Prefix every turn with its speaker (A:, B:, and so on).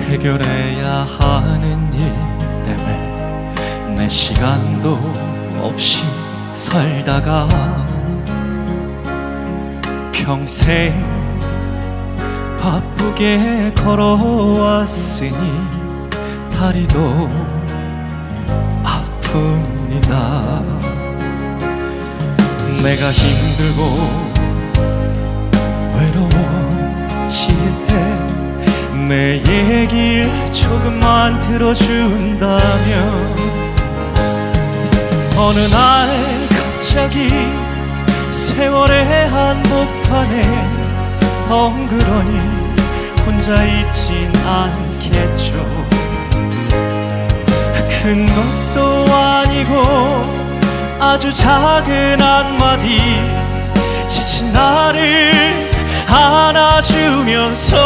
A: 해결해야 하는 일 때문에 내 시간도 없이 살다가 평생 바쁘게 걸어왔으니 다리도 아픕니다. 내가 힘들고 외로워질 때 내 얘길 조금만 들어준다면 어느 날 갑자기 세월의 한복판에 덩그러니 혼자 있진 않겠죠. 큰 것도 아니고 아주 작은 한마디 지친 나를 안아주면서